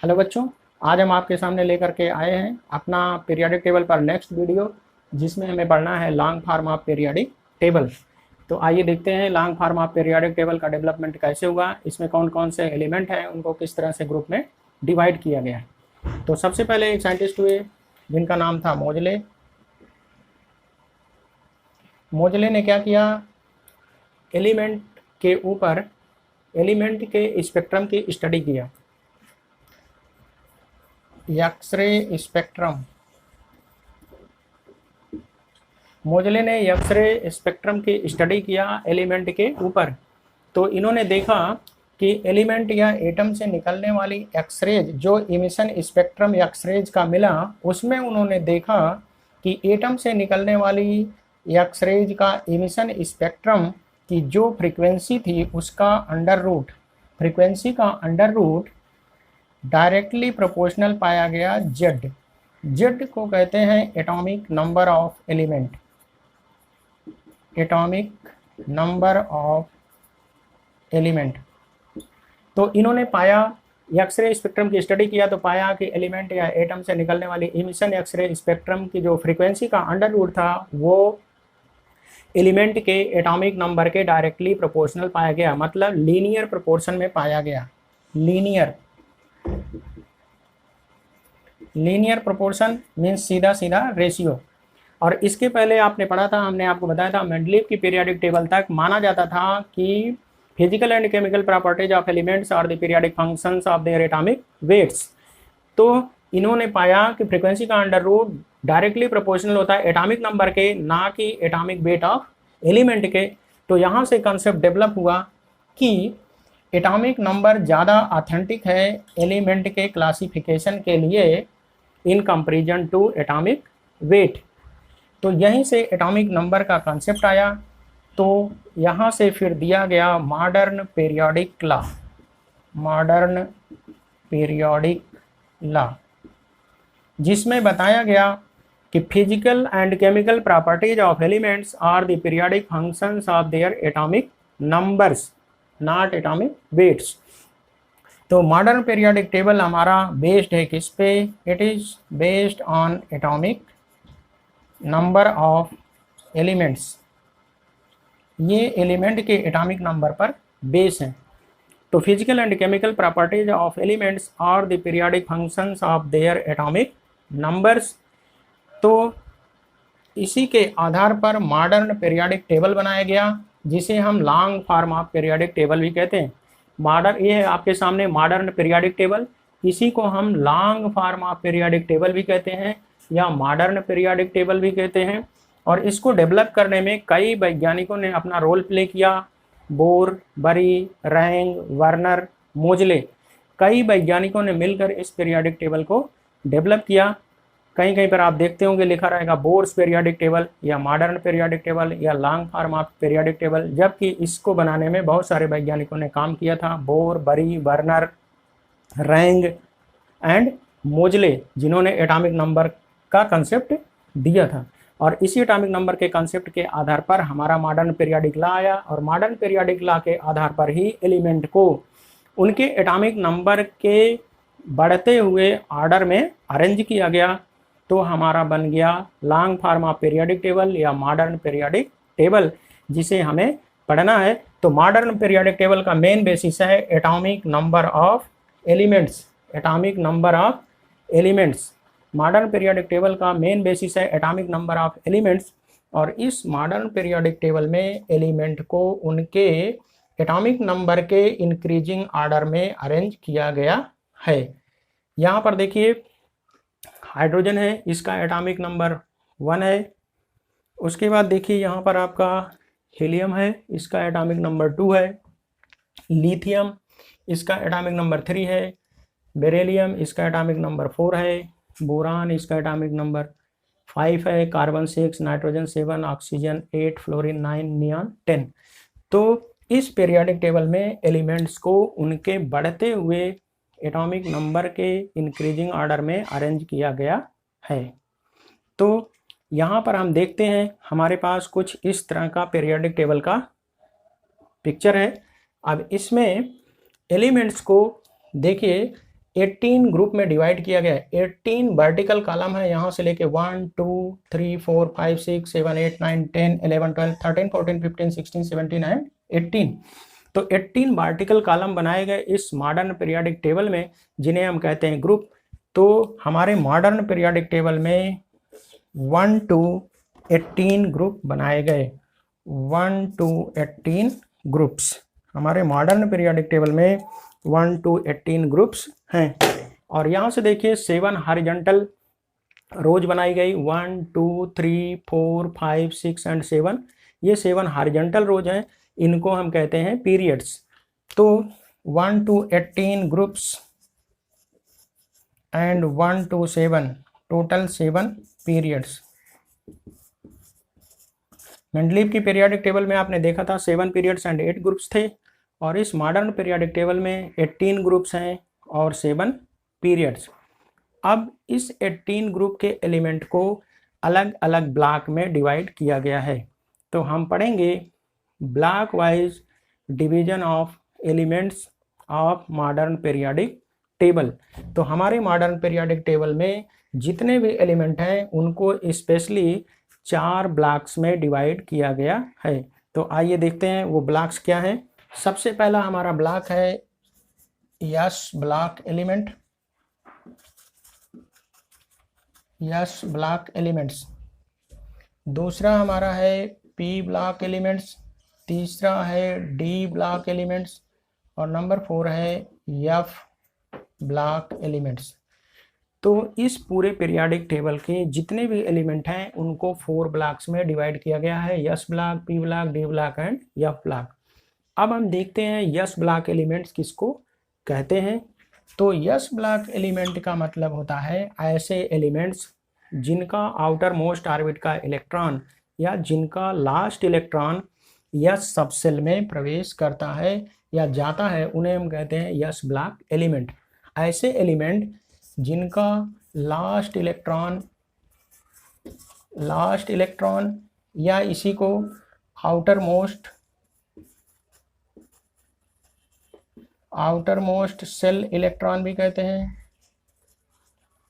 Hello बच्चों, आज हम आपके सामने लेकर के आए हैं अपना पीरियोडिक टेबल पर नेक्स्ट वीडियो, जिसमें हमें पढ़ना है long form of periodic table. तो आइए देखते हैं long form of periodic table का डेवलपमेंट कैसे हुआ, इसमें कौन कौन से एलिमेंट हैं, उनको किस तरह से ग्रुप में डिवाइड किया गया है। तो सबसे पहले एक साइंटिस्ट हुए जिनका नाम था मोजले। मोजले ने क्या किया, एलिमेंट के ऊपर एलिमेंट के स्पेक्ट्रम की स्टडी किया। एक्सरे स्पेक्ट्रम, मोजले ने एक्सरे स्पेक्ट्रम की स्टडी किया एलिमेंट के ऊपर। तो इन्होंने देखा कि एलिमेंट या एटम से निकलने वाली एक्सरेज, जो इमिशन स्पेक्ट्रम एक्सरेज का मिला, उसमें उन्होंने देखा कि एटम से निकलने वाली एक्सरेज का इमिशन स्पेक्ट्रम की जो फ्रीक्वेंसी थी, उसका फ्रीक्वेंसी का अंडर रूट डायरेक्टली प्रोपोर्शनल पाया गया जेड। जेड को कहते हैं atomic number of element, atomic number of element. तो इन्होंने पाया, एक्सरे स्पेक्ट्रम की स्टडी किया तो पाया कि एलिमेंट या एटम से निकलने वाली इमिशन एक्सरे स्पेक्ट्रम की जो फ्रीक्वेंसी का अंडर रूट था, वो एलिमेंट के एटॉमिक नंबर के डायरेक्टली प्रोपोर्शनल पाया गया, मतलब लीनियर प्रोपोर्शन में पाया गया। लीनियर प्रोपोर्शन मीन्स सीधा सीधा रेशियो। और इसके पहले आपने पढ़ा था, हमने आपको बताया था, मेंडलीव की पीरियोडिक टेबल तक माना जाता था कि physical and chemical properties of elements और the periodic functions of their atomic weights. तो इन्होंने पाया कि फ्रीक्वेंसी का अंडर रूट डायरेक्टली प्रोपोर्शनल होता है एटॉमिक नंबर के, ना कि एटॉमिक वेट ऑफ एलिमेंट के। तो यहाँ से कंसेप्ट डेवलप हुआ कि एटॉमिक नंबर ज़्यादा ऑथेंटिक है एलिमेंट के क्लासिफिकेशन के लिए in comparison to atomic weight. तो यहीं से एटॉमिक नंबर का कंसेप्ट आया। तो यहाँ से फिर दिया गया मॉडर्न पीरियोडिक लॉ, जिसमें बताया गया कि physical and chemical properties of elements are the periodic functions of their atomic numbers, not atomic weights. तो मॉडर्न पीरियोडिक टेबल हमारा बेस्ड है किस पे? It is based on atomic number of elements. ये एलिमेंट के एटॉमिक नंबर पर base है। तो physical and chemical properties of elements are the periodic functions of their atomic numbers. तो इसी के आधार पर मॉडर्न पीरियोडिक टेबल बनाया गया, जिसे हम long form of periodic table भी कहते हैं। मॉडर्न, ये है आपके सामने मॉडर्न पीरियोडिक टेबल, इसी को हम long form of periodic table भी कहते हैं या मॉडर्न पीरियोडिक टेबल भी कहते हैं। और इसको डेवलप करने में कई वैज्ञानिकों ने अपना रोल प्ले किया। बोर, बरी, रैंग, वर्नर, मोजले, कई वैज्ञानिकों ने मिलकर इस पीरियोडिक टेबल को डेवलप किया। कहीं कहीं पर आप देखते होंगे लिखा रहेगा बोर्स पीरियोडिक टेबल या मॉडर्न पीरियोडिक टेबल या long form of periodic table, जबकि इसको बनाने में बहुत सारे वैज्ञानिकों ने काम किया था। बोर, बरी, वर्नर, रैंग एंड मोजले, जिन्होंने एटॉमिक नंबर का कंसेप्ट दिया था। और इसी एटॉमिक नंबर के कंसेप्ट के आधार पर हमारा मॉडर्न पीरियोडिक लॉ आया, और मॉडर्न पीरियोडिक लॉ के आधार पर ही एलिमेंट को उनके एटॉमिक नंबर के बढ़ते हुए ऑर्डर में अरेंज किया गया। तो हमारा बन गया long form of periodic table या मॉडर्न पीरियोडिक टेबल, जिसे हमें पढ़ना है। तो मॉडर्न पीरियोडिक टेबल का मेन बेसिस है atomic number of elements, atomic number of elements. Modern periodic table का मेन बेसिस है एटॉमिक नंबर ऑफ एलिमेंट्स। और इस मॉडर्न पीरियोडिक टेबल में एलिमेंट को उनके एटॉमिक नंबर के इंक्रीजिंग ऑर्डर में अरेंज किया गया है। यहाँ पर देखिए हाइड्रोजन है, इसका एटॉमिक नंबर 1 है। उसके बाद देखिए यहाँ पर आपका हीलियम है, इसका एटॉमिक नंबर 2 है। लिथियम, इसका एटॉमिक नंबर 3 है। बेरिलियम, इसका एटॉमिक नंबर 4 है। बोरान, इसका एटॉमिक नंबर 5 है। Carbon 6, nitrogen 7, oxygen 8, fluorine 9, neon 10। तो इस पीरियोडिक टेबल में एलिमेंट्स को उनके बढ़ते हुए एटॉमिक नंबर के इंक्रीजिंग ऑर्डर में अरेंज किया गया है। तो यहाँ पर हम देखते हैं हमारे पास कुछ इस तरह का पीरियोडिक टेबल का पिक्चर है। अब इसमें एलिमेंट्स को देखिए, 18 ग्रुप में डिवाइड किया गया है। 18 वर्टिकल कॉलम है, यहाँ से लेके 1 2 3 4 5 6 7 8 9 10 11 12 13 14 15 16 17 एंड 18। तो 18 वर्टिकल कॉलम बनाए गए इस मॉडर्न पीरियोडिक टेबल में, जिन्हें हम कहते हैं ग्रुप। तो हमारे मॉडर्न पीरियोडिक टेबल में 1 to 18 ग्रुप बनाए गए। 1 to 18 ग्रुप्स हमारे मॉडर्न पीरियोडिक टेबल में 1 to 18 ग्रुप्स हैं। और यहाँ से देखिए 7 हॉरिजॉन्टल रोज बनाई गई, 1 2 3 4 5 6 एंड 7। ये 7 हॉरिजॉन्टल रोज हैं, इनको हम कहते हैं पीरियड्स। तो 1 to 18 groups and 1 to 7, total 7 periods. Mendeleev की पीरियोडिक टेबल में आपने देखा था 7 पीरियड्स एंड 8 ग्रुप्स थे, और इस मॉडर्न पीरियोडिक टेबल में 18 ग्रुप्स हैं और 7 पीरियड्स। अब इस 18 ग्रुप के एलिमेंट को अलग अलग ब्लॉक में डिवाइड किया गया है। तो हम पढ़ेंगे block wise division of elements of modern periodic table. तो हमारे मॉडर्न पीरियोडिक टेबल में जितने भी एलिमेंट हैं उनको स्पेशली 4 ब्लॉक्स में डिवाइड किया गया है। तो आइए देखते हैं वो ब्लॉक्स क्या हैं। सबसे पहला हमारा ब्लॉक है yes block element, yes block elements. दूसरा हमारा है पी ब्लॉक एलिमेंट्स, तीसरा है डी ब्लॉक एलिमेंट्स, और नंबर 4 है एफ ब्लॉक एलिमेंट्स। तो इस पूरे पीरियोडिक टेबल के जितने भी एलिमेंट हैं उनको 4 ब्लॉक्स में डिवाइड किया गया है, yes block, P block, D block and F block. अब हम देखते हैं यस ब्लॉक एलिमेंट्स किसको कहते हैं। तो यस ब्लॉक एलिमेंट का मतलब होता है ऐसे एलिमेंट्स जिनका आउटर मोस्ट ऑर्बिट का इलेक्ट्रॉन या जिनका लास्ट इलेक्ट्रॉन यस सबसेल में प्रवेश करता है या जाता है, उन्हें हम कहते हैं यस ब्लॉक एलिमेंट। ऐसे एलिमेंट जिनका लास्ट इलेक्ट्रॉन या इसी को आउटर मोस्ट सेल इलेक्ट्रॉन भी कहते हैं,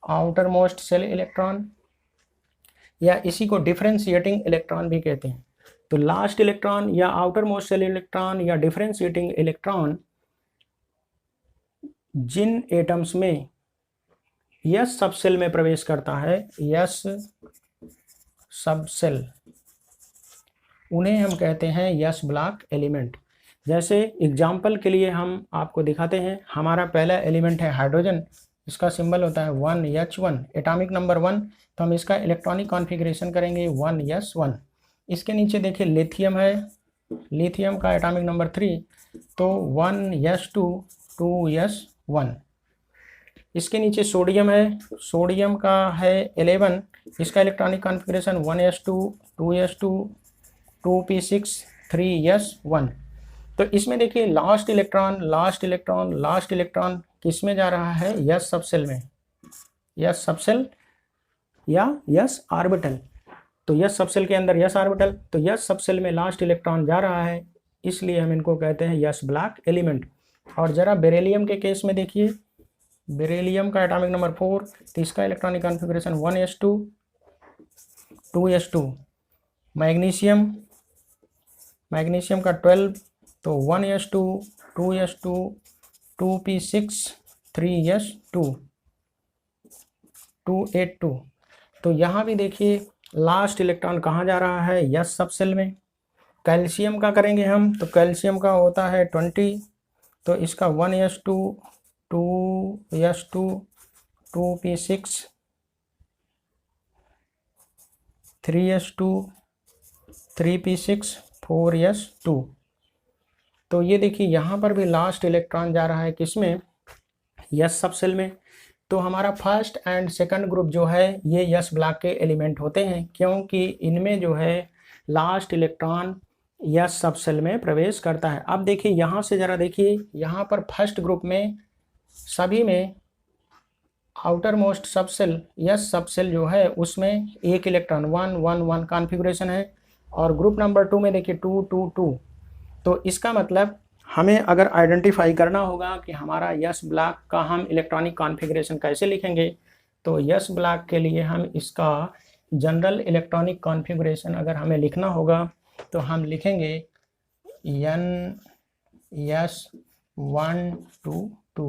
आउटर मोस्ट सेल इलेक्ट्रॉन, या इसी को डिफरेंशिएटिंग इलेक्ट्रॉन भी कहते हैं। तो लास्ट इलेक्ट्रॉन या आउटर मोस्ट सेल इलेक्ट्रॉन या डिफरेंशिएटिंग इलेक्ट्रॉन जिन एटम्स में यस सबसेल में प्रवेश करता है, यस सबसेल, उन्हें हम कहते हैं यस ब्लॉक एलिमेंट। जैसे एग्जाम्पल के लिए हम आपको दिखाते हैं, हमारा पहला एलिमेंट है हाइड्रोजन, इसका सिंबल होता है 1H1, एटॉमिक नंबर 1। तो हम इसका इलेक्ट्रॉनिक कॉन्फ़िगरेशन करेंगे 1s1। इसके नीचे देखिए लिथियम है, लिथियम का एटॉमिक नंबर 3, तो 1s2 2s1। इसके नीचे सोडियम है, सोडियम का है 11, इसका electronic configuration 1s2 2s2 2p6 3s1। तो इसमें देखिए लास्ट इलेक्ट्रॉन किस में जा रहा है, यस सबसेल में, यस सबसेल या यस ऑर्बिटल। तो यस सबसेल के अंदर यस ऑर्बिटल, तो यस सबसेल में लास्ट इलेक्ट्रॉन जा रहा है, इसलिए हम इनको कहते हैं यस ब्लॉक एलिमेंट। और जरा बेरिलियम के केस में देखिए, बेरिलियम का एटॉमिक नंबर 4, तो इसका electronic configuration 1s2 2s2। Magnesium का 12, तो 1s2 2s2 2p6 3s2 282। तो यहाँ भी देखिए लास्ट इलेक्ट्रॉन कहाँ जा रहा है, यस सबसेल में। कैल्शियम का करेंगे हम, तो कैल्शियम का होता है 20, तो इसका 1s2 2s2 2p6 3s2 3p6 4s2। तो ये देखिए यहाँ पर भी लास्ट इलेक्ट्रॉन जा रहा है किसमें, यस सबसेल में। तो हमारा फर्स्ट एंड सेकंड ग्रुप जो है ये यस ब्लॉक के एलिमेंट होते हैं, क्योंकि इनमें जो है लास्ट इलेक्ट्रॉन यस सबसेल में प्रवेश करता है। अब देखिए यहाँ से ज़रा देखिए, यहाँ पर फर्स्ट ग्रुप में सभी में outer most subshell yes subshell जो है उसमें एक इलेक्ट्रॉन 1 1 1 कॉन्फ़िगरेशन है, और ग्रुप नंबर 2 में देखिए 2 2 2। तो इसका मतलब हमें अगर आइडेंटिफाई करना होगा कि हमारा यस ब्लॉक का हम इलेक्ट्रॉनिक कॉन्फ़िगरेशन कैसे लिखेंगे, तो यस ब्लॉक के लिए हम इसका जनरल इलेक्ट्रॉनिक कॉन्फ़िगरेशन अगर हमें लिखना होगा तो हम लिखेंगे एन यस 1 2 2।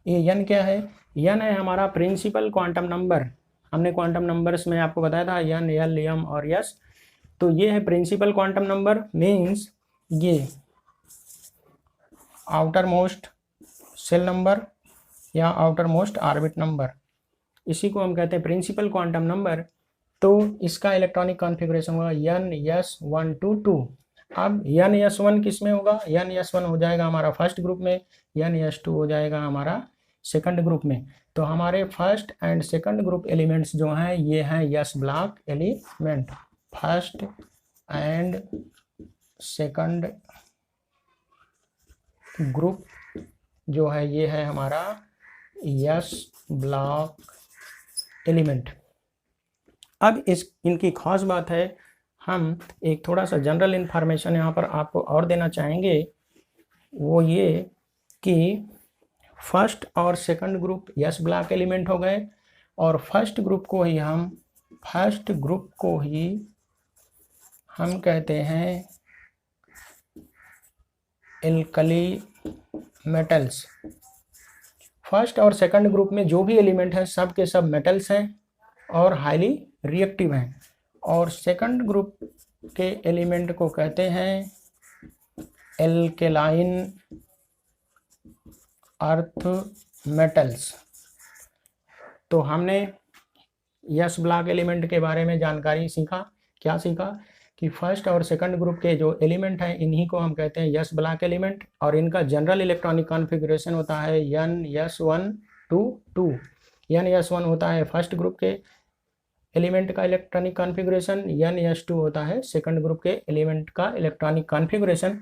ये एन क्या है? एन है हमारा प्रिंसिपल क्वांटम नंबर। हमने क्वांटम नंबर्स में आपको बताया था एन, एल, एम और यस। तो ये है प्रिंसिपल क्वांटम नंबर, मीन्स ये आउटर मोस्ट सेल नंबर या आउटर मोस्ट ऑर्बिट नंबर, इसी को हम कहते हैं प्रिंसिपल क्वांटम नंबर। तो इसका इलेक्ट्रॉनिक कॉन्फ़िगरेशन होगा एन यस 1 2 2। अब एन यस 1 किस में होगा? एन यस 1 हो जाएगा हमारा फर्स्ट ग्रुप में, एन यस 2 हो जाएगा हमारा सेकंड ग्रुप में। तो हमारे first and second group elements जो हैं ये हैं yes block element. First and second group जो है ये है हमारा यस ब्लॉक एलिमेंट। अब इनकी खास बात है, हम एक थोड़ा सा जनरल इन्फॉर्मेशन यहाँ पर आपको और देना चाहेंगे, वो ये कि फर्स्ट और second group yes block element हो गए, और फर्स्ट ग्रुप को ही हम कहते हैं एल्कली मेटल्स। फर्स्ट और सेकंड ग्रुप में जो भी एलिमेंट है सब के सब मेटल्स हैं और हाईली रिएक्टिव हैं, और सेकंड ग्रुप के एलिमेंट को कहते हैं एल्केलाइन अर्थ मेटल्स। तो हमने यस ब्लॉक एलिमेंट के बारे में जानकारी सीखा। क्या सीखा? कि फर्स्ट और सेकंड ग्रुप के जो एलिमेंट हैं इन्हीं को हम कहते हैं यस ब्लॉक एलिमेंट, और इनका जनरल इलेक्ट्रॉनिक कॉन्फ़िगरेशन होता है एन यस 1 2 2। एन यस 1 होता है फर्स्ट ग्रुप के एलिमेंट का इलेक्ट्रॉनिक कॉन्फ़िगरेशन, एन यस 2 होता है सेकंड ग्रुप के एलिमेंट का इलेक्ट्रॉनिक कॉन्फ़िगरेशन।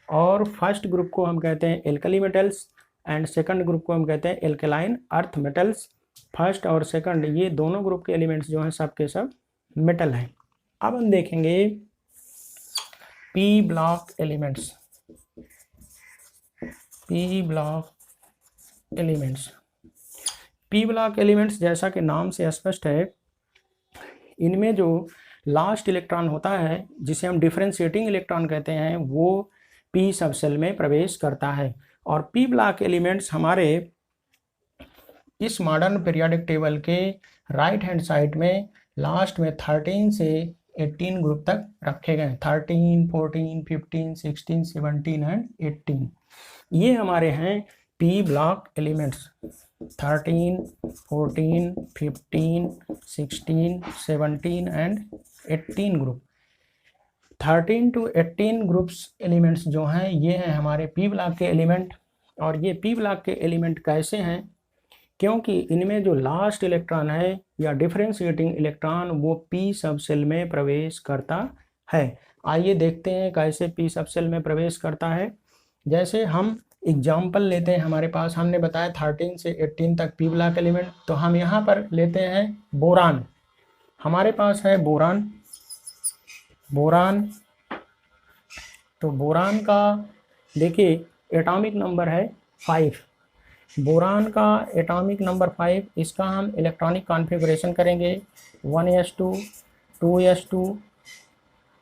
और फर्स्ट ग्रुप को हम कहते हैं alkali metals and second group को हम कहते हैं एल्केलाइन अर्थ मेटल्स। फर्स्ट और सेकंड ये दोनों ग्रुप के एलिमेंट्स जो हैं सब के सब मेटल हैं। अब हम देखेंगे P block elements. P block elements, P block elements जैसा कि नाम से स्पष्ट है, इनमें जो लास्ट इलेक्ट्रॉन होता है जिसे हम डिफरेंशिएटिंग इलेक्ट्रॉन कहते हैं वो पी सबसेल में प्रवेश करता है। और पी ब्लॉक एलिमेंट्स हमारे इस मॉडर्न पीरियोडिक टेबल के राइट हैंड साइड में लास्ट में 13 से 18 ग्रुप तक रखे गए। 13, 14, 15, 16, 17 एंड 18 ये हमारे हैं P block elements. 13, 14, 15, 16, 17 and 18 group. 13 to 18 groups elements जो हैं ये हैं हमारे पी ब्लॉक के एलिमेंट। और ये पी ब्लॉक के एलिमेंट कैसे हैं? क्योंकि इनमें जो लास्ट इलेक्ट्रॉन है या डिफरेंशिएटिंग इलेक्ट्रॉन वो पी सबसेल में प्रवेश करता है। आइए देखते हैं कैसे पी सबसेल में प्रवेश करता है। जैसे हम एग्जाम्पल लेते हैं, हमारे पास हमने बताया 13 से 18 तक पी ब्लॉक एलिमेंट, तो हम यहाँ पर लेते हैं बोरान। हमारे पास है बोरान। तो बोरान का देखिए एटॉमिक नंबर है 5। बोरान का एटॉमिक नंबर 5, इसका हम इलेक्ट्रॉनिक कॉन्फ़िगरेशन करेंगे 1s2 2s2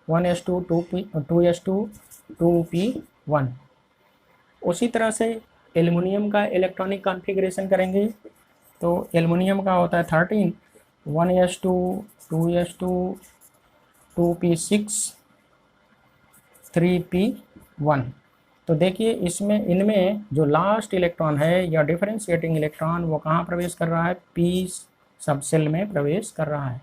1s2 2s2 2p1। उसी तरह से एल्युमिनियम का इलेक्ट्रॉनिक कॉन्फ़िगरेशन करेंगे, तो एल्युमिनियम का होता है 13 1s2 2s2 2p6 3p1। तो देखिए इसमें इनमें जो लास्ट इलेक्ट्रॉन है या डिफरेंशिएटिंग इलेक्ट्रॉन वो कहाँ प्रवेश कर रहा है? पी सबसेल में प्रवेश कर रहा है।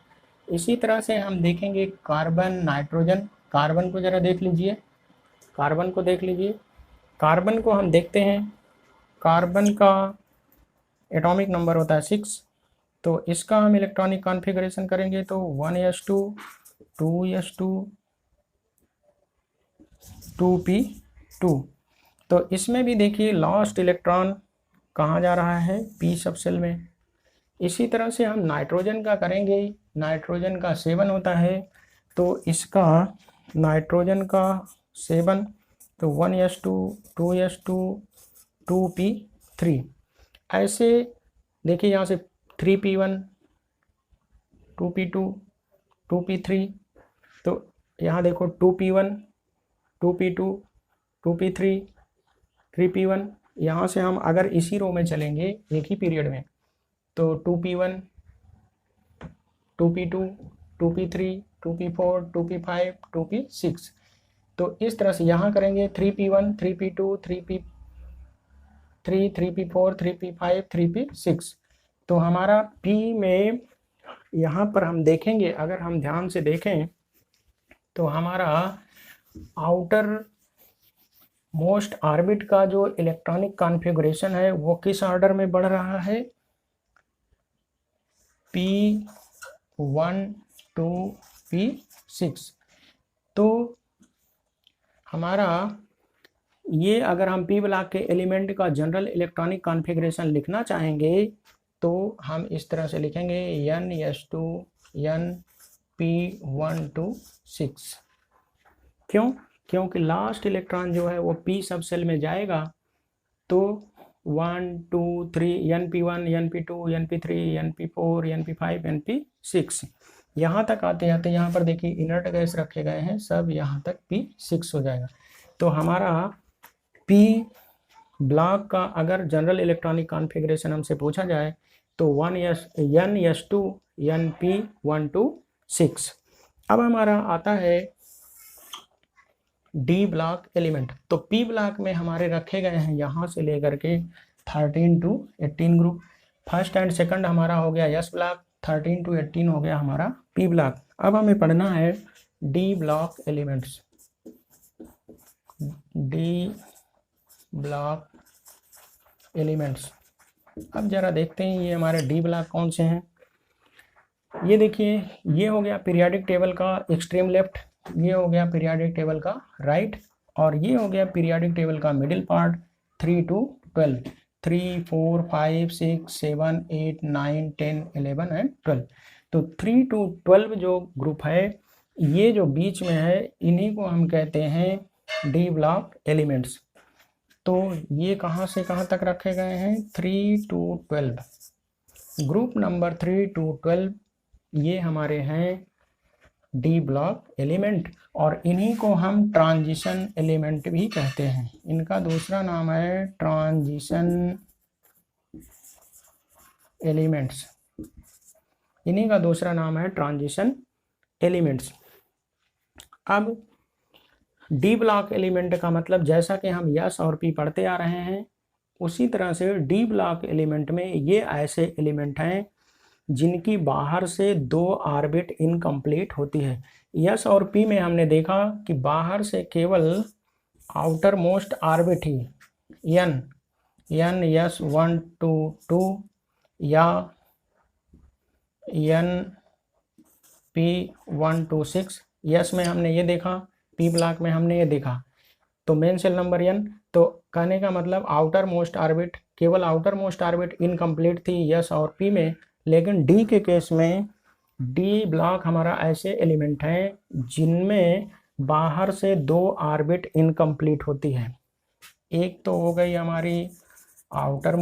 इसी तरह से हम देखेंगे कार्बन, नाइट्रोजन। कार्बन को ज़रा देख लीजिए, कार्बन को देख लीजिए। कार्बन को हम देखते हैं, कार्बन का एटॉमिक नंबर होता है 6। तो इसका हम इलेक्ट्रॉनिक कॉन्फ़िगरेशन करेंगे तो 1s2 2s2 2p2। तो इसमें भी देखिए लास्ट इलेक्ट्रॉन कहाँ जा रहा है? पी सबसेल में। इसी तरह से हम नाइट्रोजन का करेंगे। नाइट्रोजन का 7 होता है, तो इसका नाइट्रोजन का 7 तो 1s2 2s2 2p3। ऐसे देखिए यहाँ से 3p1 2p2 2p3, तो यहाँ देखो 2p1 2p2 2p3 3p1। यहाँ से हम अगर इसी रो में चलेंगे एक ही पीरियड में, तो 2p1 2p2 2p3 2p4 2p5 2p6। तो इस तरह से यहाँ करेंगे 3p1 3p2 3p3 3p4 3p5 3p6। तो हमारा p में यहाँ पर हम देखेंगे, अगर हम ध्यान से देखें तो हमारा आउटर मोस्ट ऑर्बिट का जो इलेक्ट्रॉनिक कॉन्फ़िगरेशन है वो किस ऑर्डर में बढ़ रहा है, p1 to p6। तो हमारा ये अगर हम p ब्लॉक के एलिमेंट का जनरल इलेक्ट्रॉनिक कॉन्फ़िगरेशन लिखना चाहेंगे तो हम इस तरह से लिखेंगे n(s)2 n p1 to 6। क्यों? क्योंकि लास्ट इलेक्ट्रॉन जो है वो p सब सेल में जाएगा, तो 1 2 3 np1 np2 np3 np4 np5 np6 यहाँ तक आते आते यहाँ पर देखिए इनर्ट गैस रखे गए हैं, सब यहाँ तक p6 हो जाएगा। तो हमारा p ब्लॉक का अगर जनरल इलेक्ट्रॉनिक कॉन्फ़िगरेशन हमसे पूछा जाए तो n(s)2 np1 to 6। अब हमारा आता है डी ब्लॉक एलिमेंट। तो पी ब्लॉक में हमारे रखे गए हैं यहाँ से लेकर के 13 to 18 group. First and second हमारा हो गया एस ब्लॉक, 13 to 18 हो गया हमारा पी ब्लॉक। अब हमें पढ़ना है D block elements. D block elements, अब जरा देखते हैं ये हमारे डी ब्लॉक कौन से हैं। ये देखिए, ये हो गया पीरियोडिक टेबल का एक्सट्रीम लेफ्ट, ये हो गया पीरियोडिक टेबल का राइट, और ये हो गया पीरियोडिक टेबल का मिडिल पार्ट 3 to 12, 3 4 5 6 7 8 9 10 11 एंड 12। तो 3 to 12 जो ग्रुप है, ये जो बीच में है, इन्हीं को हम कहते हैं डी ब्लॉक एलिमेंट्स। तो ये कहाँ से कहाँ तक रखे गए हैं, 3 to 12। ग्रुप नंबर 3 to 12 ये हमारे हैं डी ब्लॉक एलिमेंट, और इन्हीं को हम ट्रांजिशन एलिमेंट भी कहते हैं। इनका दूसरा नाम है ट्रांजिशन एलिमेंट्स, इन्हीं का दूसरा नाम है ट्रांजिशन एलिमेंट्स। अब डी ब्लॉक एलिमेंट का मतलब, जैसा कि हम यस और पी पढ़ते आ रहे हैं, उसी तरह से डी ब्लॉक एलिमेंट में ये ऐसे एलिमेंट हैं जिनकी बाहर से 2 ऑर्बिट इनकम्प्लीट होती है। यस और पी में हमने देखा कि बाहर से केवल outer most orbit he n s 1 to 2 या n p 1 to 6, यस में हमने ये देखा, पी ब्लॉक में हमने ये देखा। तो मेन सेल नंबर n, तो कहने का मतलब आउटर मोस्ट ऑर्बिट, केवल आउटर मोस्ट ऑर्बिट इनकम्प्लीट थी यस और पी में। लेकिन डी के केस में डी ब्लॉक हमारा ऐसे एलिमेंट हैं जिनमें बाहर से 2 ऑर्बिट इनकम्प्लीट होती है। एक तो हो गई हमारी आउटर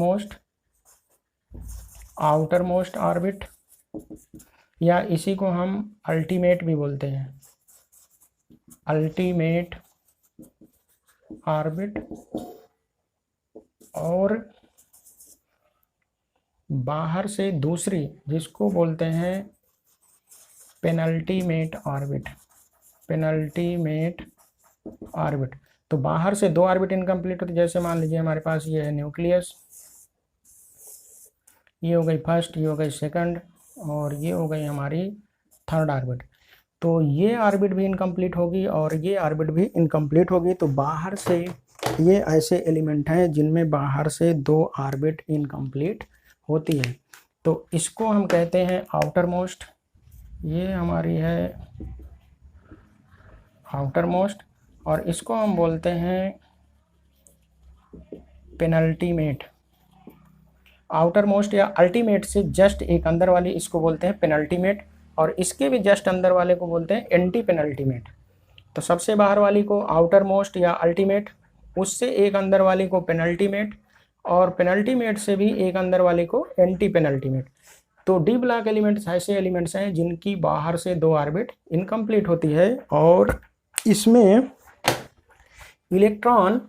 मोस्ट ऑर्बिट, या इसी को हम अल्टीमेट भी बोलते हैं, अल्टीमेट ऑर्बिट, और बाहर से दूसरी जिसको बोलते हैं पेनल्टीमेट ऑर्बिट, पेनल्टीमेट ऑर्बिट। तो बाहर से 2 ऑर्बिट इनकम्प्लीट होती, जैसे मान लीजिए हमारे पास ये है न्यूक्लियस, ये हो गई फर्स्ट, ये हो गई सेकंड, और ये हो गई हमारी थर्ड ऑर्बिट। तो ये ऑर्बिट भी इनकम्प्लीट होगी और ये ऑर्बिट भी इनकम्प्लीट होगी। तो बाहर से ये ऐसे एलिमेंट हैं जिनमें बाहर से 2 ऑर्बिट इनकम्प्लीट होती है। तो इसको हम कहते हैं आउटर मोस्ट, ये हमारी है आउटर मोस्ट, और इसको हम बोलते हैं पेनल्टीमेट। आउटर मोस्ट या अल्टीमेट से जस्ट एक अंदर वाली इसको बोलते हैं पेनल्टीमेट, और इसके भी जस्ट अंदर वाले को बोलते हैं एंटी पेनल्टीमेट। तो सबसे बाहर वाली को आउटर मोस्ट या अल्टीमेट, उससे एक अंदर वाली को पेनल्टीमेट, और पेनल्टीमेट से भी एक अंदर वाले को एंटी पेनल्टीमेट। तो डी ब्लॉक एलिमेंट्स ऐसे एलिमेंट्स हैं जिनकी बाहर से 2 ऑर्बिट इनकम्प्लीट होती है, और इसमें इलेक्ट्रॉन,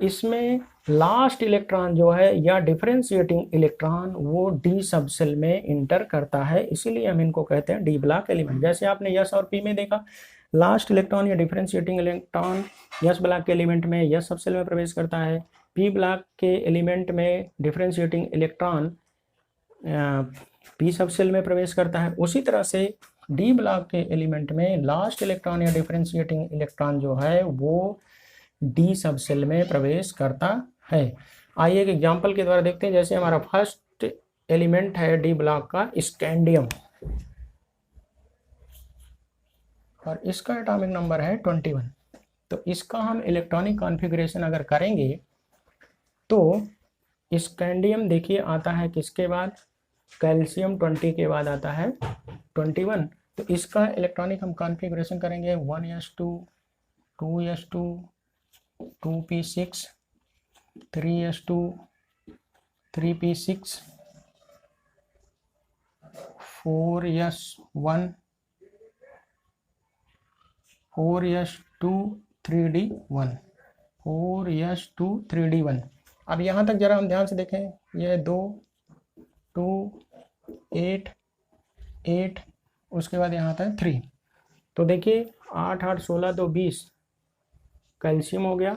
इसमें लास्ट इलेक्ट्रॉन जो है या डिफरेंशिएटिंग इलेक्ट्रॉन वो डी सब सेल में इंटर करता है, इसीलिए हम इनको कहते हैं डी ब्लॉक एलिमेंट। जैसे आपने यस और पी में देखा, लास्ट इलेक्ट्रॉन या डिफरेंशिएटिंग इलेक्ट्रॉन यस ब्लॉक के एलिमेंट में यस सब सेल में प्रवेश करता है, पी ब्लॉक के एलिमेंट में डिफरेंशिएटिंग इलेक्ट्रॉन पी सब सेल में प्रवेश करता है। उसी तरह से डी ब्लॉक के एलिमेंट में लास्ट इलेक्ट्रॉन या डिफरेंशिएटिंग इलेक्ट्रॉन जो है वो डी सब सेल में प्रवेश करता है। आइए एक एग्जांपल के द्वारा देखते हैं। जैसे हमारा फर्स्ट एलिमेंट है डी ब्लॉक का स्कैंडियम, और इसका एटॉमिक नंबर है 21। तो इसका हम इलेक्ट्रॉनिक कॉन्फ़िगरेशन अगर करेंगे तो स्कैंडियम देखिए आता है किसके बाद, कैल्शियम 20 के बाद आता है 21। तो इसका इलेक्ट्रॉनिक हम कॉन्फ़िगरेशन करेंगे 1s2 2s2 2p6 3s2 3p6 4s1 4s2 3d1 4s2 3d1। अब यहाँ तक जरा हम ध्यान से देखें, ये 2 2 8 8, उसके बाद यहाँ आता है 3। तो देखिए 8 8 16 2 20 कैल्शियम हो गया।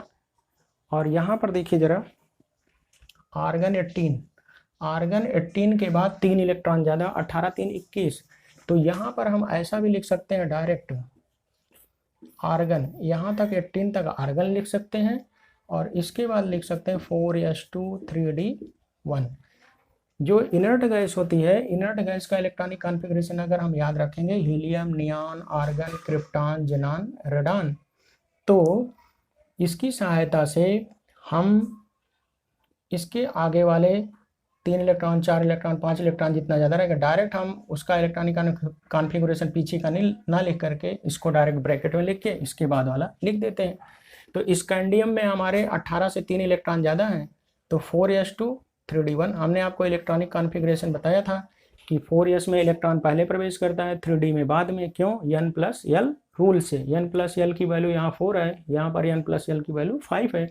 और यहाँ पर देखिए जरा आर्गन 18, आर्गन 18 के बाद 3 इलेक्ट्रॉन ज़्यादा, 18 3 21। तो यहाँ पर हम ऐसा भी लिख सकते हैं डायरेक्ट आर्गन, यहाँ तक 18 तक आर्गन लिख सकते हैं, और इसके बाद लिख सकते हैं 4s2 3d1। जो इनर्ट गैस होती है, इनर्ट गैस का इलेक्ट्रॉनिक कॉन्फ़िगरेशन अगर हम याद रखेंगे, helium, neon, argon, krypton, xenon, radon, तो इसकी सहायता से हम इसके आगे वाले 3 इलेक्ट्रॉन 4 इलेक्ट्रॉन 5 इलेक्ट्रॉन जितना ज़्यादा रहेगा, डायरेक्ट हम उसका इलेक्ट्रॉनिक कॉन्फ़िगरेशन पीछे का ना लिख करके इसको डायरेक्ट ब्रैकेट में लिख के इसके बाद वाला लिख देते हैं। तो स्कैंडियम में हमारे 18 से 3 इलेक्ट्रॉन ज़्यादा हैं, तो 4s2 3d1। हमने आपको इलेक्ट्रॉनिक कॉन्फ़िगरेशन बताया था कि 4s में इलेक्ट्रॉन पहले प्रवेश करता है, 3d में बाद में। क्यों? n+l रूल से। n+l की वैल्यू यहाँ 4 है, यहाँ पर n+l की वैल्यू 5 है,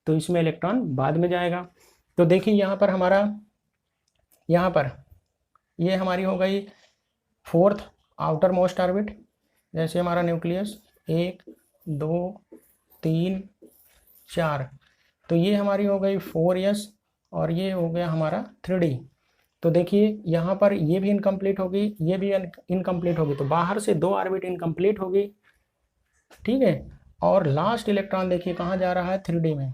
तो इसमें इलेक्ट्रॉन बाद में जाएगा। तो देखिए यहाँ पर हमारा, यहाँ पर ये हमारी हो गई 4th आउटर मोस्ट ऑर्बिट। जैसे हमारा न्यूक्लियस 1 2 3 4, तो ये हमारी हो गई 4s, और ये हो गया हमारा 3d। तो देखिए यहाँ पर ये भी इनकम्प्लीट होगी, ये भी इनकम्प्लीट होगी, तो बाहर से 2 ऑर्बिट इनकम्प्लीट होगी, ठीक है। और लास्ट इलेक्ट्रॉन देखिए कहाँ जा रहा है, 3d में।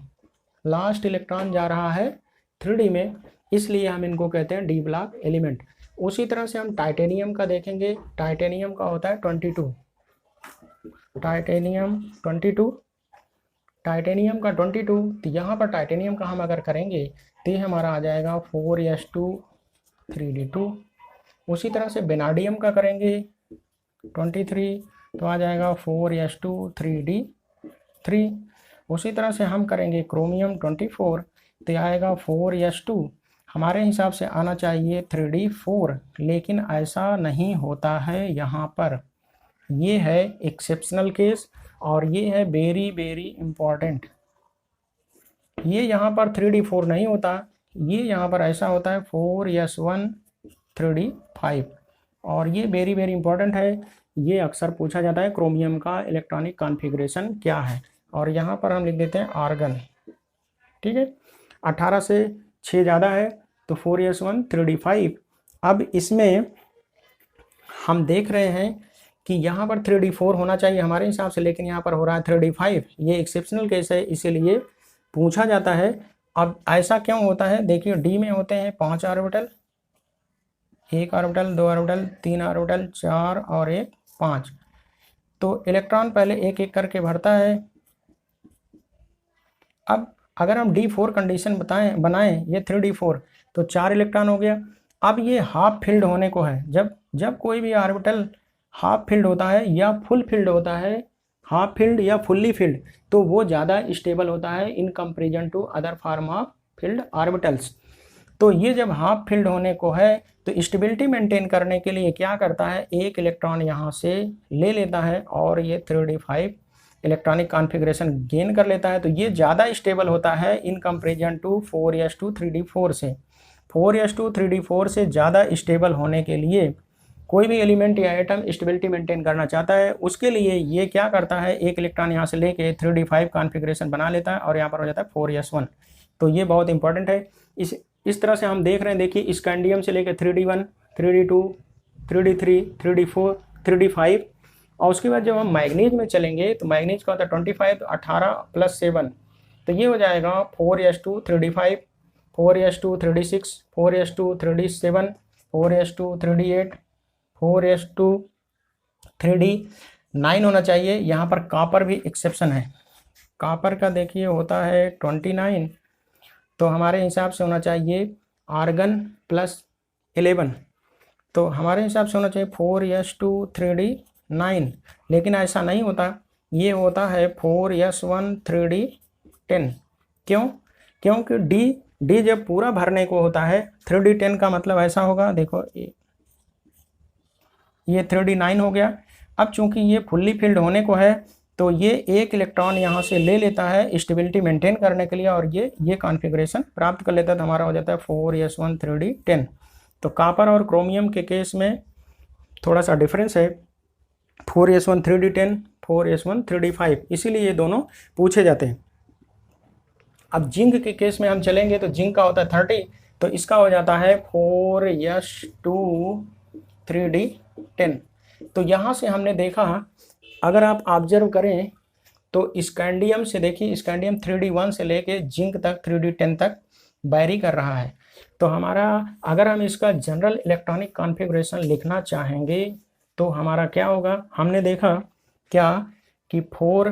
लास्ट इलेक्ट्रॉन जा रहा है 3d में, इसलिए हम इनको कहते हैं डी ब्लॉक एलिमेंट। उसी तरह से हम टाइटेनियम का देखेंगे। टाइटेनियम का होता है 22, टाइटेनियम 22, टाइटेनियम का 22। तो यहाँ पर टाइटेनियम का हम अगर करेंगे तो ये हमारा आ जाएगा 4s2 3d2। उसी तरह से बेनाडियम का करेंगे 23, तो आ जाएगा 4s2 3d3। उसी तरह से हम करेंगे क्रोमियम 24, तो आएगा 4s2, हमारे हिसाब से आना चाहिए 3d4, लेकिन ऐसा नहीं होता है यहाँ पर। ये है एक्सेप्शनल केस, और ये है वेरी वेरी इम्पॉर्टेंट। ये यहाँ पर 3d4 नहीं होता, ये यहाँ पर ऐसा होता है 4s1 3d5, और ये वेरी वेरी इंपॉर्टेंट है। ये अक्सर पूछा जाता है क्रोमियम का इलेक्ट्रॉनिक कॉन्फ़िगरेशन क्या है, और यहाँ पर हम लिख देते हैं आर्गन, ठीक है। 18 से 6 ज़्यादा है, तो 4s1 3d5। अब इसमें हम देख रहे हैं कि यहाँ पर 3d4 होना चाहिए हमारे हिसाब से, लेकिन यहाँ पर हो रहा है 3d5। ये एक्सेप्शनल केस है, इसीलिए पूछा जाता है। अब ऐसा क्यों होता है, देखिए डी में होते हैं 5 ऑर्बिटल, 1 ऑर्बिटल 2 ऑर्बिटल 3 ऑर्बिटल 4 और 1 5। तो इलेक्ट्रॉन पहले एक एक करके भरता है। अब अगर हम d4 कंडीशन बनाएं ये 3d4, तो 4 इलेक्ट्रॉन हो गया। अब ये हाफ फिल्ड होने को है। जब कोई भी ऑर्बिटल हाफ फिल्ड होता है या फुल फिल्ड होता है, हाफ फिल्ड या फुल्ली फिल्ड, तो वो ज़्यादा स्टेबल होता है in comparison to other form of filled orbitals. तो ये जब हाफ फिल्ड होने को है तो स्टेबिलिटी मेंटेन करने के लिए क्या करता है, एक इलेक्ट्रॉन यहाँ से ले लेता है और ये 3d5 इलेक्ट्रॉनिक कॉन्फ़िगरेशन गेन कर लेता है। तो ये ज़्यादा स्टेबल होता है in comparison to 4s2 3d4 से। 4s2 3d4 से ज़्यादा स्टेबल होने के लिए कोई भी एलिमेंट या एटम स्टेबिलिटी मेंटेन करना चाहता है, उसके लिए ये क्या करता है, एक इलेक्ट्रॉन यहाँ से लेके 3d5 कॉन्फ़िगरेशन बना लेता है और यहाँ पर हो जाता है 4s1। तो ये बहुत इंपॉर्टेंट है। इस तरह से हम देख रहे हैं, देखिए स्कैंडियम से लेकर 3d1 3d2 3d3 3d4 3d5, और उसके बाद जब हम मैग्नीज में चलेंगे तो मैग्नीज का होता है 25, तो 18 + 7, तो ये हो जाएगा 4s2 3d5 4s2 3d6 4s2 3d7 4s2 3d8 4s2 3d9 होना चाहिए। यहाँ पर कॉपर भी एक्सेप्शन है, कॉपर का देखिए होता है 29, तो हमारे हिसाब से होना चाहिए आर्गन +11, तो हमारे हिसाब से होना चाहिए 4s2 3d9, लेकिन ऐसा नहीं होता, ये होता है 4s1 3d10। क्यों? क्योंकि डी जब पूरा भरने को होता है 3d10 का मतलब ऐसा होगा, देखो ये 3d9 हो गया। अब चूंकि ये फुल्ली फिल्ड होने को है तो ये एक इलेक्ट्रॉन यहाँ से ले लेता है स्टेबिलिटी मेंटेन करने के लिए और ये कॉन्फ़िगरेशन प्राप्त कर लेता है, तो हमारा हो जाता है 4s1 3d10। तो कॉपर और क्रोमियम के केस में थोड़ा सा डिफरेंस है, 4s1 3d10 4s1 3d5, इसीलिए ये दोनों पूछे जाते हैं। अब जिंक के केस में हम चलेंगे तो जिंक का होता है 30, तो इसका हो जाता है 4s2 3d10। तो यहाँ से हमने देखा, अगर आप ऑब्जर्व करें तो स्कैंडियम से देखिए, स्कैंडियम 3d1 से लेके जिंक तक 3d10 तक वैरी कर रहा है। तो हमारा, अगर हम इसका जनरल इलेक्ट्रॉनिक कॉन्फ़िगरेशन लिखना चाहेंगे तो हमारा क्या होगा, हमने देखा क्या कि 4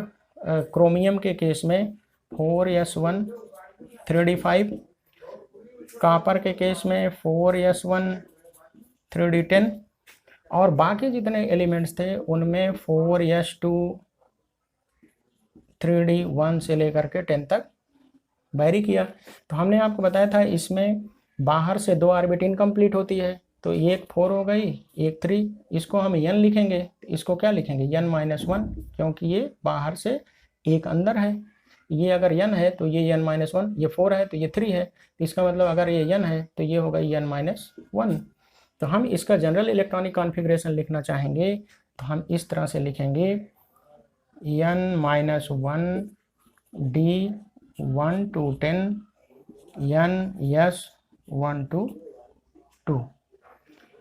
क्रोमियम के केस में 4s1 3d5, कॉपर के केस में 4s1 3d10, और बाकी जितने एलिमेंट्स थे उनमें 4s2 3d1 से लेकर के 10 तक वैरी किया। तो हमने आपको बताया था इसमें बाहर से 2 ऑर्बिट इनकम्प्लीट होती है, तो एक 4 हो गई एक 3, इसको हम n लिखेंगे, इसको क्या लिखेंगे n-1, क्योंकि ये बाहर से एक अंदर है। ये अगर n है तो ये n-1, ये 4 है तो ये 3 है, तो इसका मतलब अगर ये n है तो ये होगा n-1। तो हम इसका जनरल इलेक्ट्रॉनिक कॉन्फ़िगरेशन लिखना चाहेंगे तो हम इस तरह से लिखेंगे n-1 d1 to 10 n-1 to 2,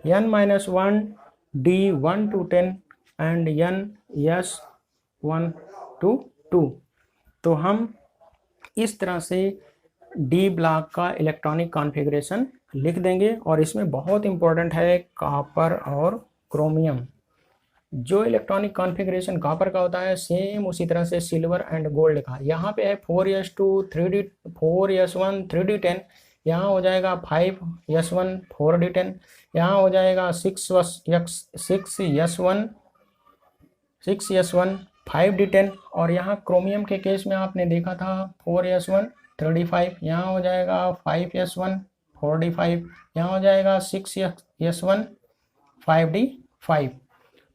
n-1 d1 to 10 and n-1 to 2। तो हम इस तरह से डी ब्लॉक का इलेक्ट्रॉनिक कॉन्फ़िगरेशन लिख देंगे। और इसमें बहुत इंपॉर्टेंट है कॉपर और क्रोमियम। जो इलेक्ट्रॉनिक कॉन्फ़िगरेशन कॉपर का होता है सेम उसी तरह से सिल्वर एंड गोल्ड का। यहाँ पे है 4s1 3d10, यहाँ हो जाएगा 5s1 4d10, यहाँ हो जाएगा 6s1 5d10, और यहाँ क्रोमियम के केस में आपने देखा था 4s1 3d5, यहाँ हो जाएगा 5s1 4d5, यहाँ हो जाएगा 6s1 5d5।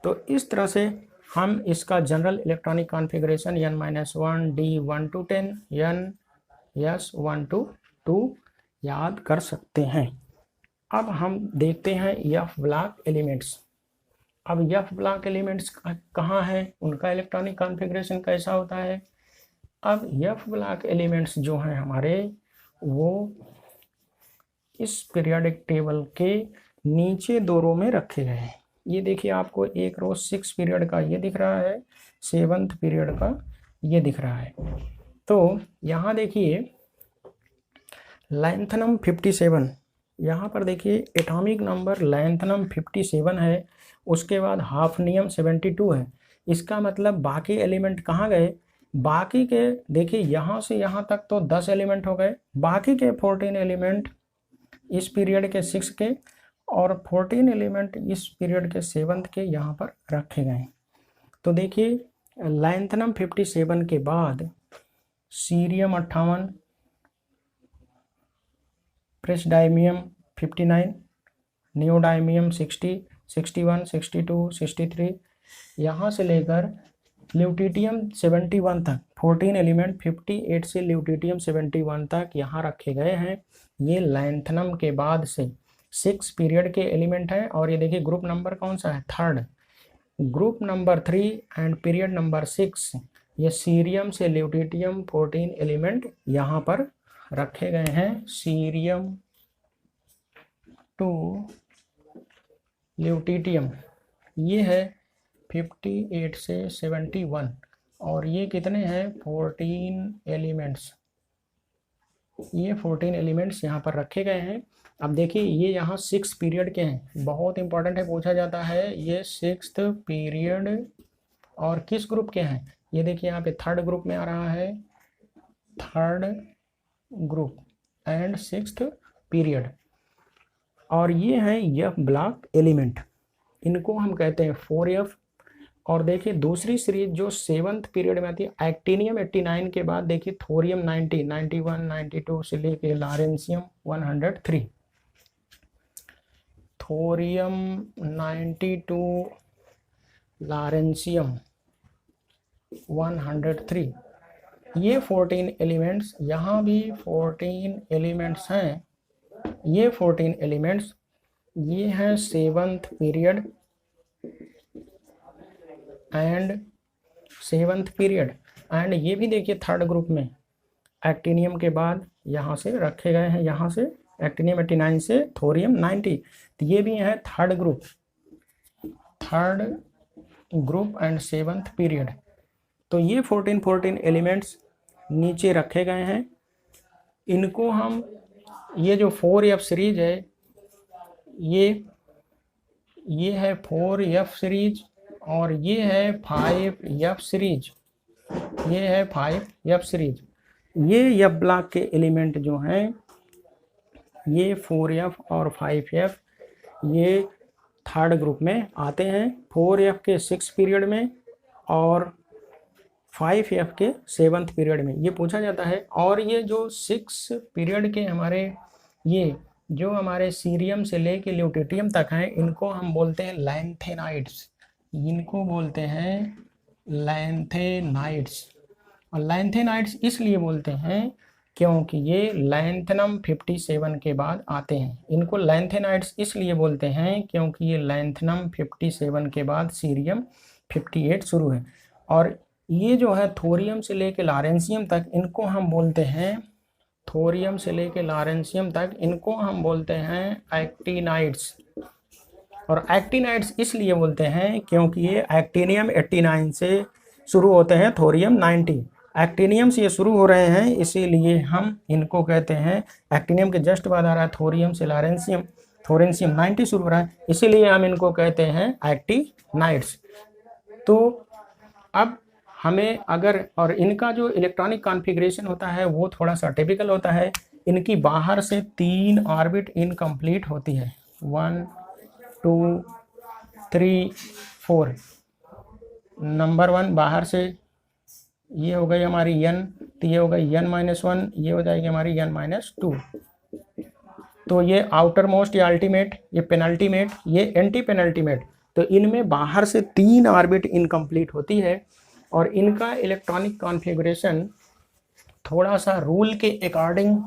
तो इस तरह से हम इसका general electronic configuration n-1 d1 to 10 n-1 to 2 याद कर सकते हैं। अब हम देखते हैं एफ ब्लॉक एलिमेंट्स। अब एफ ब्लॉक एलिमेंट्स कहाँ हैं, उनका इलेक्ट्रॉनिक कॉन्फ़िगरेशन कैसा होता है। अब एफ ब्लॉक एलिमेंट्स जो हैं हमारे, वो इस पीरियोडिक टेबल के नीचे 2 रो में रखे गए हैं। ये देखिए आपको एक रो 6 पीरियड का ये दिख रहा है, 7th पीरियड का ये दिख रहा है। तो यहाँ देखिए लैंथनम 57, यहाँ पर देखिए एटॉमिक नंबर लैंथनम 57 है, उसके बाद हाफनियम 72 है। इसका मतलब बाकी एलिमेंट कहाँ गए, बाकी के देखिए यहाँ से यहाँ तक तो 10 एलिमेंट हो गए, बाकी के 14 एलिमेंट इस पीरियड के 6 के और 14 एलिमेंट इस पीरियड के 7th के यहाँ पर रखे गए हैं। तो देखिए लैंथनम 57 के बाद सीरियम 58, प्रेसडाइमियम 59, नियोडाइमियम 60, 61, 62, 63, यहाँ से लेकर ल्यूटिटियम 71 तक 14 एलिमेंट 58 से ल्यूटिटियम 71 तक यहाँ रखे गए हैं। ये लैंथनम के बाद से 6 पीरियड के एलिमेंट हैं। और ये देखिए ग्रुप नंबर कौन सा है, third. Group number 3 and period number 6, ये सीरियम से ल्यूटिटियम 14 एलिमेंट यहाँ पर रखे गए हैं। सीरियम टू ल्यूटिटियम ये है 58 से 71, और ये कितने हैं 14 एलिमेंट्स। ये 14 एलिमेंट्स यहाँ पर रखे गए हैं। अब देखिए ये यहाँ 6 पीरियड के हैं, बहुत इंपॉर्टेंट है, पूछा जाता है। ये 6th पीरियड और किस ग्रुप के हैं, ये देखिए यहाँ पे थर्ड ग्रुप में आ रहा है, third group and 6th period. और ये हैं एफ ब्लॉक एलिमेंट, इनको हम कहते हैं 4F। और देखिए दूसरी सीरीज जो 7th पीरियड में आती है, एक्टिनियम 89 के बाद देखिए थोरियम 90, 91, 92 से लेके लॉरेंशियम 103, थोरियम 92, लॉरेंशियम 103, ये 14 एलिमेंट्स, यहाँ भी 14 एलिमेंट्स हैं। ये 14 एलिमेंट्स ये हैं 7th period and 7th period, and ये भी देखिए थर्ड ग्रुप में एक्टिनियम के बाद यहाँ से रखे गए हैं, यहाँ से एक्टिनियम 89 से थोरियम 90, तो ये भी है third group and 7th period. तो ये 14 एलिमेंट्स नीचे रखे गए हैं। इनको हम, ये जो 4F सीरीज है, ये है 4F सीरीज, और ये है 5F सीरीज, ये है 5F सीरीज। ये F ब्लॉक के एलिमेंट जो हैं, ये 4F और 5F ये थर्ड ग्रुप में आते हैं। 4F के 6 पीरियड में और 5F के 7th पीरियड में, ये पूछा जाता है। और ये जो 6 पीरियड के हमारे, ये जो हमारे सीरियम से लेके ल्यूटिटियम तक हैं, इनको हम बोलते हैं लैंथेनाइड्स, इनको बोलते हैं लैंथेनाइड्स। और लैंथेनाइड्स इसलिए बोलते हैं क्योंकि ये लैंथनम 57 के बाद आते हैं। इनको लैंथेनाइड्स इसलिए बोलते हैं क्योंकि ये लैंथनम 57 के बाद सीरियम 58 शुरू है। और ये जो है थोरियम से लेके लॉरेंशियम तक, इनको हम बोलते हैं, थोरियम से लेके लॉरेंशियम तक इनको हम बोलते हैं एक्टिनाइड्स। और एक्टिनाइड्स इसलिए बोलते हैं क्योंकि ये एक्टिनियम 89 से शुरू होते हैं, थोरियम 90, एक्टिनियम से ये शुरू हो रहे हैं, इसीलिए हम इनको कहते हैं। एक्टिनियम के जस्ट बाद आ रहा है थोरियम से लॉरेंशियम, थोरेंशियम 90 शुरू हो रहा है, इसीलिए हम इनको कहते हैं एक्टिनाइड्स। तो अब हमें अगर, और इनका जो इलेक्ट्रॉनिक कॉन्फ़िगरेशन होता है वो थोड़ा सा टिपिकल होता है। इनकी बाहर से 3 ऑर्बिट इनकम्प्लीट होती है, 1 2 3 4। नंबर 1 बाहर से, ये हो गई हमारी n, तो ये हो गई n-1, ये हो जाएगी हमारी n-2। तो ये आउटर मोस्ट, ये अल्टीमेट, ये पेनल्टीमेट, ये एंटी पेनल्टीमेट। तो इनमें बाहर से 3 ऑर्बिट इनकम्प्लीट होती है। और इनका इलेक्ट्रॉनिक कॉन्फ़िगरेशन थोड़ा सा रूल के अकॉर्डिंग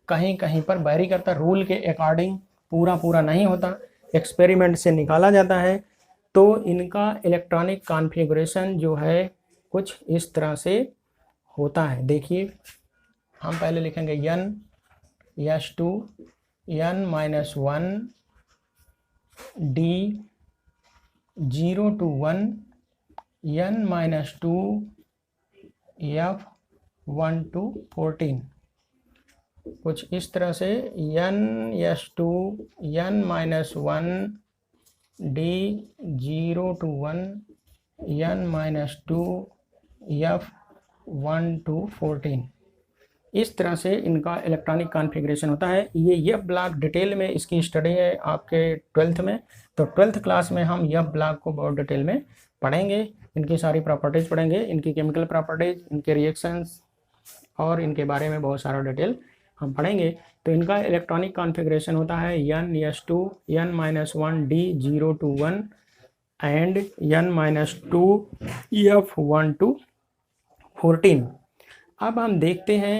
कहीं कहीं पर वेरी करता है, रूल के अकॉर्डिंग पूरा नहीं होता, एक्सपेरिमेंट से निकाला जाता है। तो इनका इलेक्ट्रॉनिक कॉन्फ़िगरेशन जो है कुछ इस तरह से होता है। देखिए हम पहले लिखेंगे n-2 n-1 d 0 to 1 n-2 f 1 to 14, कुछ इस तरह से n-2 n-1 d 0 to 1 n-2 f 1 to 14। इस तरह से इनका इलेक्ट्रॉनिक कॉन्फ़िगरेशन होता है। ये ब्लॉक डिटेल में इसकी स्टडी है आपके 12th में, तो 12th क्लास में हम यह ब्लॉक को बहुत डिटेल में पढ़ेंगे, इनकी सारी प्रॉपर्टीज़ पढ़ेंगे, इनकी केमिकल प्रॉपर्टीज़, इनके रिएक्शंस और इनके बारे में बहुत सारा डिटेल हम पढ़ेंगे। तो इनका इलेक्ट्रॉनिक कॉन्फ़िगरेशन होता है N(S2), N-1 D021 and N-2 F1 to 14। अब हम देखते हैं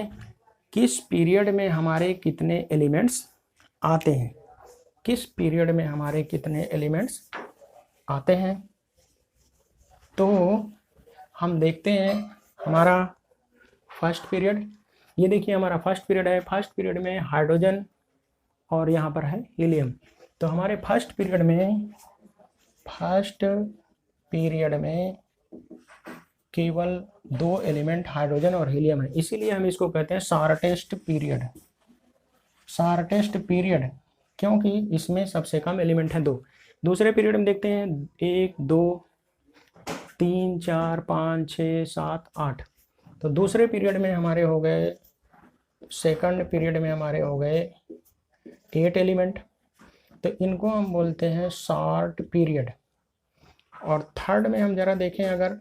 किस पीरियड में हमारे कितने एलिमेंट्स आते हैं, किस पीरियड में हमारे कितने एलिमेंट्स आते हैं। तो हम देखते हैं हमारा फर्स्ट पीरियड, ये देखिए हमारा फर्स्ट पीरियड है। फर्स्ट पीरियड में हाइड्रोजन और यहाँ पर है हीलियम। तो हमारे फर्स्ट पीरियड में केवल 2 एलिमेंट हाइड्रोजन और हीलियम है, इसीलिए हम इसको कहते हैं शॉर्टेस्ट पीरियड। शॉर्टेस्ट पीरियड क्योंकि इसमें सबसे कम एलिमेंट हैं 2। दूसरे पीरियड में देखते हैं 1 2 3 4 5 6 7 8। तो दूसरे पीरियड में हमारे हो गए, सेकंड पीरियड में हमारे हो गए 8 एलिमेंट, तो इनको हम बोलते हैं शॉर्ट पीरियड। और थर्ड में हम जरा देखें, अगर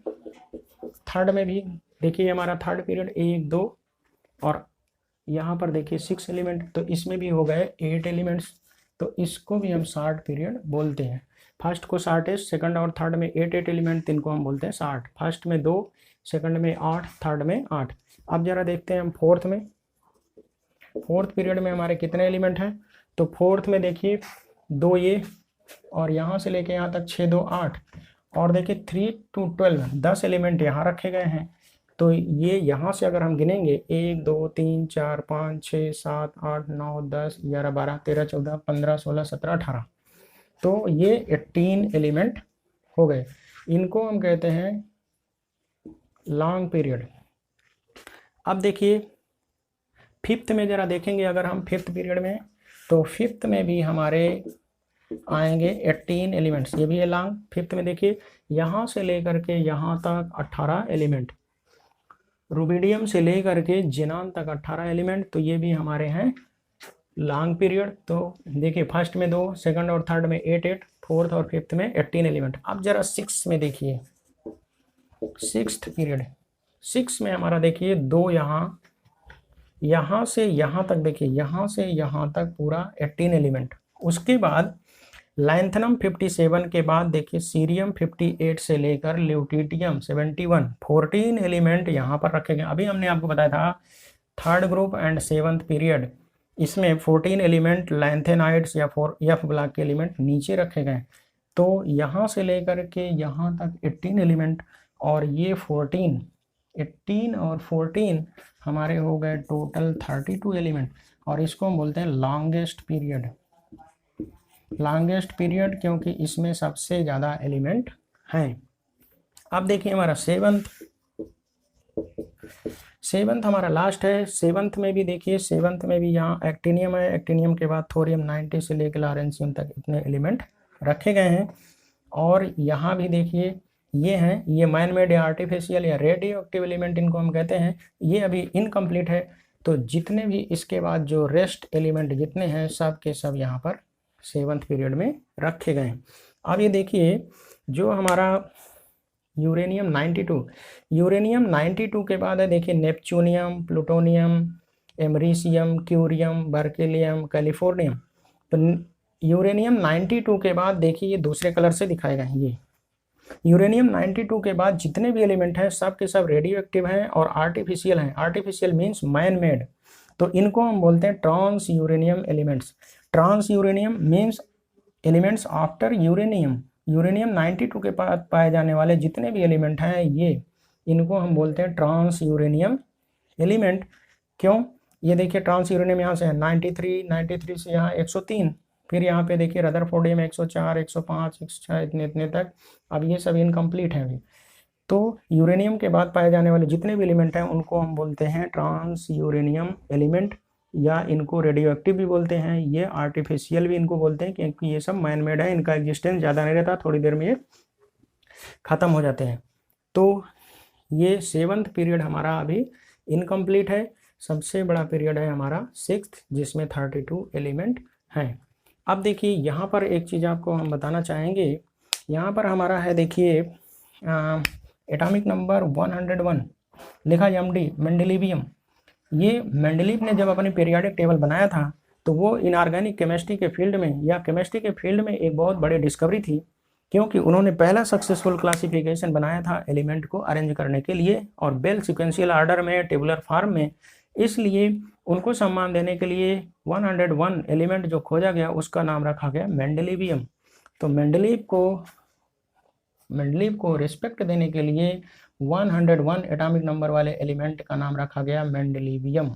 थर्ड में भी देखिए हमारा थर्ड पीरियड 1 2 और यहाँ पर देखिए 6 एलिमेंट, तो इसमें भी हो गए 8 एलिमेंट्स, तो इसको भी हम शॉर्ट पीरियड बोलते हैं। फर्स्ट को शॉर्टेस्ट, सेकंड और थर्ड में 8 एलिमेंट, इनको हम बोलते हैं शॉर्ट। फर्स्ट में 2, सेकंड में 8, थर्ड में 8। अब जरा देखते हैं हम फोर्थ में, फोर्थ पीरियड में हमारे कितने एलिमेंट हैं। तो फोर्थ में देखिए 2 ये और यहाँ से लेके यहाँ तक 6 2 8 और देखिए 3 to 12 10 एलिमेंट यहाँ रखे गए हैं। तो ये यहाँ से अगर हम गिनेंगे 1 2 3 4 5 6 7 8 9 10 11 12 13 14 15 16 17 18, तो ये 18 एलिमेंट हो गए। इनको हम कहते हैं लॉन्ग पीरियड। अब देखिए फिफ्थ में जरा देखेंगे, अगर हम फिफ्थ पीरियड में, तो फिफ्थ में भी हमारे आएंगे 18 एलिमेंट्स, ये भी है लॉन्ग। फिफ्थ में देखिए यहाँ से लेकर के यहाँ तक 18 एलिमेंट, रुबिडियम से लेकर के जिनान तक 18 एलिमेंट, तो ये भी हमारे हैं लॉन्ग पीरियड। तो देखिए फर्स्ट में 2, सेकंड और थर्ड में 8 8, फोर्थ और फिफ्थ में 18 एलिमेंट। अब जरा सिक्स में देखिए, सिक्स्थ पीरियड, सिक्स में हमारा देखिए 2 यहाँ से यहाँ तक, देखिए यहाँ से यहाँ तक पूरा 18 एलिमेंट। उसके बाद लैंथनम 57 के बाद देखिए सीरियम 58 से लेकर ल्यूटिटियम 71, 14 एलिमेंट यहाँ पर रखे गए। अभी हमने आपको बताया था third group and seventh period, इसमें 14 एलिमेंट लैंथेनाइड्स या एफ ब्लॉक के एलिमेंट नीचे रखे गए। तो यहाँ से लेकर के यहाँ तक 18 एलिमेंट और ये 14, 18 और 14 हमारे हो गए टोटल 32 एलिमेंट, और इसको हम बोलते हैं लॉन्गेस्ट पीरियड। लॉन्गेस्ट पीरियड क्योंकि इसमें सबसे ज़्यादा एलिमेंट हैं। अब देखिए हमारा सेवंथ हमारा लास्ट है। सेवंथ में भी देखिए, सेवंथ में भी यहाँ एक्टिनियम है, एक्टिनियम के बाद थोरियम 90 से लेकर लॉरेंसियम तक इतने एलिमेंट रखे गए हैं। और यहाँ भी देखिए ये हैं, ये मैन मेड या आर्टिफिशियल या रेडियो एक्टिव एलिमेंट इनको हम कहते हैं, ये अभी इनकम्प्लीट है। तो जितने भी इसके बाद जो रेस्ट एलिमेंट जितने हैं सब के सब यहाँ पर सेवंथ पीरियड में रखे गए हैं। अब ये देखिए जो हमारा यूरेनियम 92, यूरेनियम 92 के बाद है देखिए neptunium, plutonium, americium, curium, berkelium, californium. तो यूरेनियम 92 के बाद देखिए ये दूसरे कलर से दिखाएगा, ये यूरेनियम 92 के बाद जितने भी एलिमेंट हैं सब के सब रेडियो एक्टिव हैं और आर्टिफिशियल हैं। आर्टिफिशियल मीन्स मैन मेड, तो इनको हम बोलते हैं transuranium elements. Transuranium means elements after uranium. Uranium 92 के बाद पाए जाने वाले जितने भी एलिमेंट हैं ये, इनको हम बोलते हैं ट्रांस यूरेनियम एलिमेंट। क्यों? ये देखिए ट्रांस यूरेनियम यहाँ से है 93 से यहाँ 103, फिर यहाँ पे देखिए रदरफोर्डियम 104, 105, 106 इतने तक। अब ये सब इनकम्प्लीट है अभी। तो यूरेनियम के बाद पाए जाने वाले जितने भी एलिमेंट हैं उनको हम बोलते हैं ट्रांस यूरेनियम एलिमेंट, या इनको रेडियो एक्टिव भी बोलते हैं, ये आर्टिफिशियल भी इनको बोलते हैं क्योंकि ये सब मैन मेड है, इनका एग्जिस्टेंस ज़्यादा नहीं रहता, थोड़ी देर में ये ख़त्म हो जाते हैं। तो ये सेवंथ पीरियड हमारा अभी इनकम्प्लीट है। सबसे बड़ा पीरियड है हमारा 6th, जिसमें 32 एलिमेंट हैं। अब देखिए यहाँ पर एक चीज़ आपको हम बताना चाहेंगे, यहाँ पर हमारा है देखिए एटॉमिक नंबर 101 लिखा MD मेंडेलिवियम। ये मेंडलीव ने जब अपनी पीरियोडिक टेबल बनाया था तो वो इनऑर्गेनिक केमिस्ट्री के फील्ड में या केमिस्ट्री के फील्ड में एक बहुत बड़ी डिस्कवरी थी, क्योंकि उन्होंने पहला सक्सेसफुल क्लासिफिकेशन बनाया था एलिमेंट को अरेंज करने के लिए और बेल सिक्वेंशियल ऑर्डर में, टेबुलर फॉर्म में। इसलिए उनको सम्मान देने के लिए 101 एलिमेंट जो खोजा गया उसका नाम रखा गया मेंडलीवियम। तो मेंडलीव को रिस्पेक्ट देने के लिए 101 एटॉमिक नंबर वाले एलिमेंट का नाम रखा गया मेंडलीवियम।